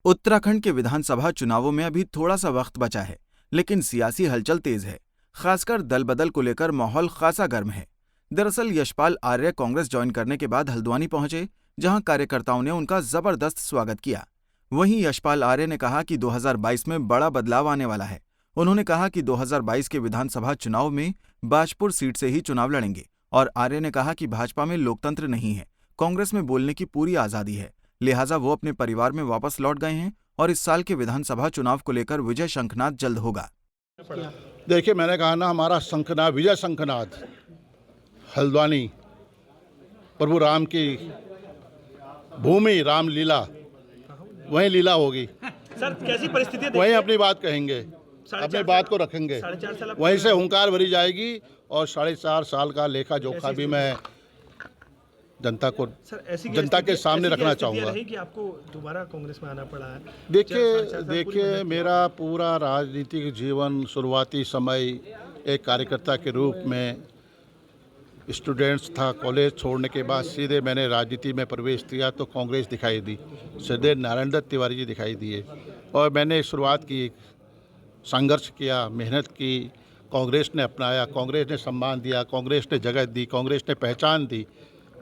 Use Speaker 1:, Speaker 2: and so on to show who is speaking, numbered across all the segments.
Speaker 1: उत्तराखंड के विधानसभा चुनावों में अभी थोड़ा सा वक्त बचा है, लेकिन सियासी हलचल तेज है। खासकर दल बदल को लेकर माहौल खासा गर्म है। दरअसल यशपाल आर्य कांग्रेस ज्वाइन करने के बाद हल्द्वानी पहुंचे, जहां कार्यकर्ताओं ने उनका जबरदस्त स्वागत किया। वहीं यशपाल आर्य ने कहा कि 2022 में बड़ा बदलाव आने वाला है। उन्होंने कहा कि 2022 के विधानसभा चुनाव में बाजपुर सीट से ही चुनाव लड़ेंगे और आर्य ने कहा कि भाजपा में लोकतंत्र नहीं है, कांग्रेस में बोलने की पूरी आजादी है, लिहाजा वो अपने परिवार में वापस लौट गए हैं और इस साल के विधानसभा चुनाव को लेकर विजय शंखनाद जल्द होगा।
Speaker 2: देखिए, मैंने कहा ना, हमारा शंखनाद, विजय शंखनाद हल्द्वानी, प्रभु राम की भूमि, रामलीला, वहीं लीला होगी।
Speaker 3: सर, कैसी परिस्थिति
Speaker 2: वहीं अपनी बात कहेंगे, अपनी बात को रखेंगे, वहीं से हुंकार भरी जाएगी और 4.5 साल का लेखा जोखा भी मैं जनता को, जनता के सामने रखना चाहूँगा।
Speaker 3: कि आपको दोबारा कांग्रेस में आना पड़ा है।
Speaker 2: देखिए, मेरा पूरा राजनीतिक जीवन शुरुआती समय एक कार्यकर्ता के रूप में स्टूडेंट्स था। कॉलेज छोड़ने के बाद सीधे मैंने राजनीति में प्रवेश किया तो कांग्रेस दिखाई दी, सीधे नारायण दत्त तिवारी जी दिखाई दिए और मैंने शुरुआत की, संघर्ष किया, मेहनत की। कांग्रेस ने अपनाया, कांग्रेस ने सम्मान दिया, कांग्रेस ने जगह दी, कांग्रेस ने पहचान दी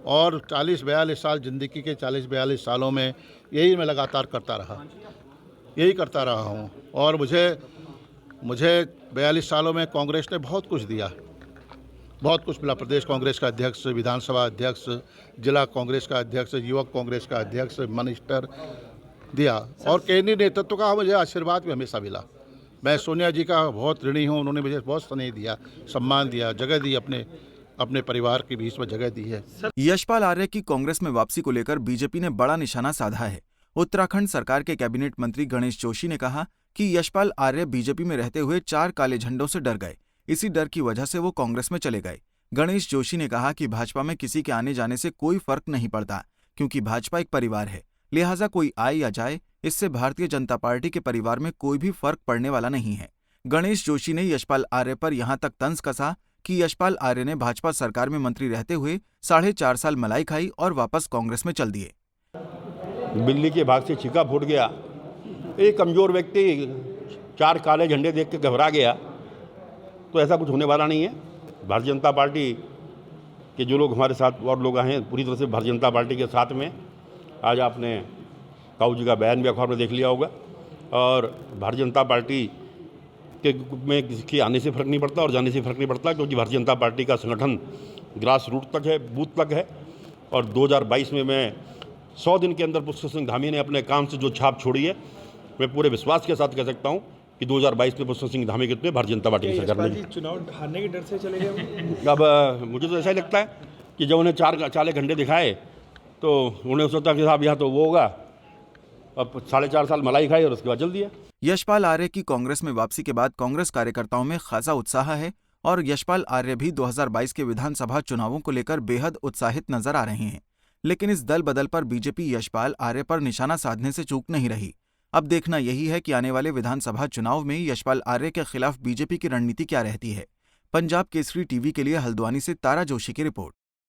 Speaker 2: और 40-42 साल ज़िंदगी के 40-42 सालों में यही मैं लगातार करता रहा हूँ और मुझे 42 सालों में कांग्रेस ने बहुत कुछ दिया, बहुत कुछ मिला। प्रदेश कांग्रेस का अध्यक्ष, विधानसभा अध्यक्ष, जिला कांग्रेस का अध्यक्ष, युवक कांग्रेस का अध्यक्ष, मिनिस्टर दिया और केंद्रीय नेतृत्व का मुझे आशीर्वाद भी हमेशा मिला। मैं सोनिया जी का बहुत ऋणी हूँ, उन्होंने मुझे बहुत स्नेह दिया, सम्मान दिया, जगह दी, अपने परिवार के बीच में जगह दी है।
Speaker 1: यशपाल आर्य की कांग्रेस में वापसी को लेकर बीजेपी ने बड़ा निशाना साधा है। उत्तराखंड सरकार के कैबिनेट मंत्री गणेश जोशी ने कहा कि यशपाल आर्य बीजेपी में रहते हुए 4 काले झंडों से डर गए, इसी डर की वजह से वो कांग्रेस में चले गए। गणेश जोशी ने कहा कि भाजपा में किसी के आने जाने से कोई फर्क नहीं पड़ता, क्योंकि भाजपा एक परिवार है, लिहाजा कोई आए या जाए, इससे भारतीय जनता पार्टी के परिवार में कोई भी फर्क पड़ने वाला नहीं है। गणेश जोशी ने यशपाल आर्य पर यहां तक तंज कसा कि यशपाल आर्य ने भाजपा सरकार में मंत्री रहते हुए 4.5 साल मलाई खाई और वापस कांग्रेस में चल दिए।
Speaker 4: बिल्ली के भाग से छिका फूट गया। एक कमजोर व्यक्ति 4 काले झंडे देख के घबरा गया, तो ऐसा कुछ होने वाला नहीं है। भारतीय जनता पार्टी के जो लोग हमारे साथ और लोग आए हैं, पूरी तरह से भारतीय जनता पार्टी के साथ में। आज आपने काऊ जी का बयान भी अखबार में देख लिया होगा और भारतीय जनता पार्टी के में किसी के आने से फ़र्क नहीं पड़ता और जाने से फ़र्क नहीं पड़ता, क्योंकि भारतीय जनता पार्टी का संगठन ग्रास रूट तक है, बूथ तक है। और 2022 में मैं 100 दिन के अंदर पुष्कर सिंह धामी ने अपने काम से जो छाप छोड़ी है, मैं पूरे विश्वास के साथ कह सकता हूँ कि 2022 में पुष्कर सिंह धामी कितने भारतीय जनता पार्टी की सरकार में
Speaker 3: चुनाव हारने के डर से चले गए।
Speaker 4: अब मुझे तो ऐसा ही लगता है कि जब उन्हें 4 काले झंडे दिखाए तो उन्हें सोचा कि साहब यहाँ तो वो होगा। अब 4.5 साल मलाई खाई और उसके बाद चल दिया।
Speaker 1: यशपाल आर्य की कांग्रेस में वापसी के बाद कांग्रेस कार्यकर्ताओं में खासा उत्साह है और यशपाल आर्य भी 2022 के विधानसभा चुनावों को लेकर बेहद उत्साहित नजर आ रहे हैं। लेकिन इस दल बदल पर बीजेपी यशपाल आर्य पर निशाना साधने से चूक नहीं रही। अब देखना यही है कि आने वाले विधानसभा चुनाव में यशपाल आर्य के खिलाफ बीजेपी की रणनीति क्या रहती है। पंजाब केसरी टीवी के लिए हल्द्वानी से तारा जोशी की रिपोर्ट।